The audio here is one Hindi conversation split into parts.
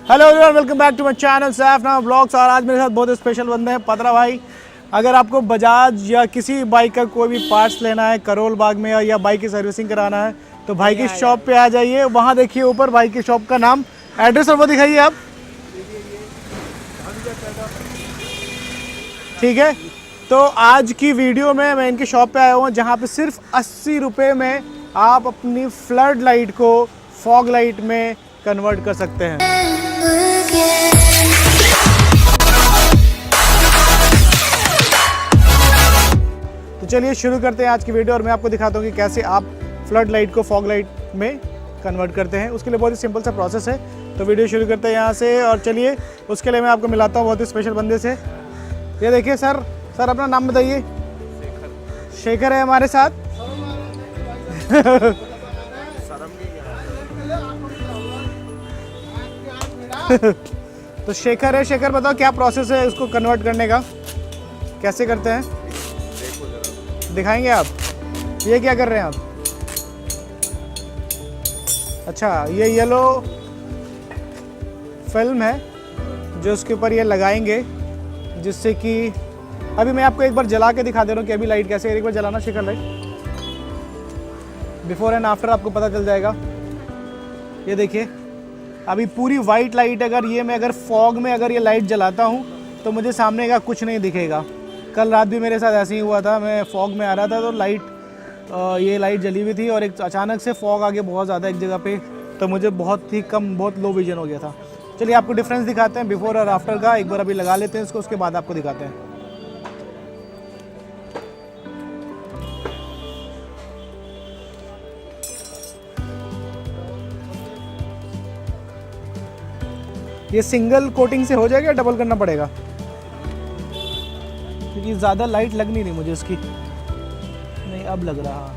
Hello everyone, welcome back to my channel Saif Nama blogs. और आज मेरे साथ बहुत स्पेशल बंदे हैं, पतरा भाई। अगर आपको बजाज या किसी बाइक का कोई भी पार्ट्स लेना है करोल बाग में या बाइक की सर्विसिंग कराना है तो भाई की शॉप पे आ जाइए। वहाँ देखिए ऊपर भाई की शॉप का नाम, एड्रेस और वो दिखाइए आप। ठीक है, तो आज की वीडियो में मैं इनकी शॉप पे आया हूँ जहाँ पे सिर्फ 80 रुपये में आप अपनी फ्लड लाइट को फॉग लाइट में कन्वर्ट कर सकते हैं। तो चलिए शुरू करते हैं आज की वीडियो और मैं आपको दिखाता हूँ कि कैसे आप फ्लड लाइट को फॉग लाइट में कन्वर्ट करते हैं। उसके लिए बहुत ही सिंपल सा प्रोसेस है। तो वीडियो शुरू करते हैं यहाँ से। और चलिए उसके लिए मैं आपको मिलाता हूँ बहुत ही स्पेशल बंदे से। ये देखिए सर अपना नाम बताइए। शेखर है हमारे साथ। तो शेखर है। शेखर बताओ क्या प्रोसेस है इसको कन्वर्ट करने का, कैसे करते हैं? दिखाएंगे आप? ये क्या कर रहे हैं आप? अच्छा, ये येलो फिल्म है जो उसके ऊपर ये लगाएंगे, जिससे कि अभी मैं आपको एक बार जला के दिखा दे रहा हूँ कि अभी लाइट कैसे है। एक बार जलाना Shekhar light, before and after आपको पता चल जाएगा। ये देखिए अभी पूरी वाइट लाइट। अगर फॉग में अगर ये लाइट जलाता हूँ तो मुझे सामने का कुछ नहीं दिखेगा। कल रात भी मेरे साथ ऐसे ही हुआ था। मैं फॉग में आ रहा था तो ये लाइट जली हुई थी और एक अचानक से फॉग आ गया बहुत ज़्यादा एक जगह पे, तो मुझे बहुत लो विजन हो गया था। चलिए आपको डिफरेंस दिखाते हैं बिफोर और आफ्टर का। एक बार अभी लगा लेते हैं इसको, उसके बाद आपको दिखाते हैं। ये सिंगल कोटिंग से हो जाएगा या डबल करना पड़ेगा? क्योंकि ज़्यादा लाइट लग नहीं रही मुझे इसकी। नहीं, अब लग रहा।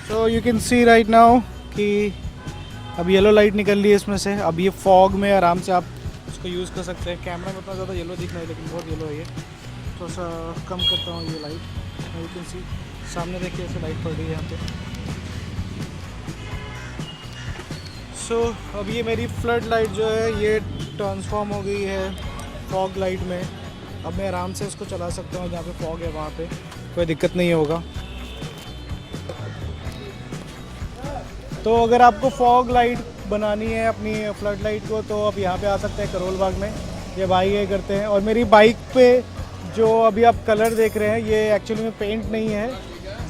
तो you can see right now कि अब येलो लाइट निकल रही है इसमें से। अब ये फॉग में आराम से आप उसको यूज़ कर सकते हैं। कैमरा में उतना ज़्यादा येलो दिख रहा है लेकिन बहुत येलो है ये। थोड़ा सा कम करता हूँ ये लाइट। यू कैन सी सामने देखिए ऐसे लाइट पड़ रही है यहाँ पे। सो अब ये मेरी फ्लड लाइट जो है ये ट्रांसफॉर्म हो गई है फॉग लाइट में। अब मैं आराम से इसको चला सकता हूँ। जहाँ पे फॉग है वहाँ पे कोई दिक्कत नहीं होगा। तो अगर आपको फॉग लाइट बनानी है अपनी फ्लड लाइट को तो आप यहाँ पे आ सकते हैं करोल बाग में। ये भाई ये करते हैं। और मेरी बाइक पे जो अभी आप कलर देख रहे हैं ये एक्चुअली में पेंट नहीं है,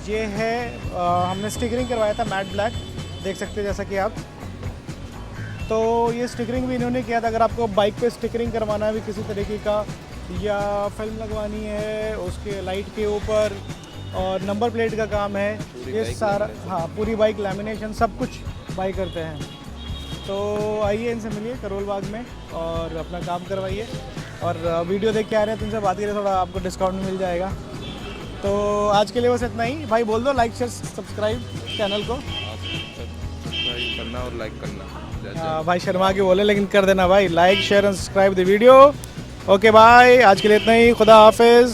ये है हमने स्टिकरिंग करवाया था मैट ब्लैक, देख सकते हैं जैसा कि आप। तो ये स्टिकरिंग भी इन्होंने किया था। अगर आपको बाइक पे स्टिकरिंग करवाना है भी किसी तरीके का, या फिल्म लगवानी है उसके लाइट के ऊपर, और नंबर प्लेट का काम है, ये सारा, हाँ पूरी बाइक लैमिनेशन सब कुछ भाई करते हैं। तो आइए इनसे मिलिए करोल बाग में और अपना काम करवाइए। और वीडियो देख के आ रहे हैं तो इनसे बात करिए, थोड़ा आपको डिस्काउंट मिल जाएगा। तो आज के लिए बस इतना ही। भाई बोल दो लाइक शेयर सब्सक्राइब चैनल को, सब्सक्राइब करना और लाइक करना। भाई शर्मा के बोले लेकिन कर देना भाई, like share and subscribe the video. Okay bye, आज के लिए इतना ही, खुदा हाफिज़।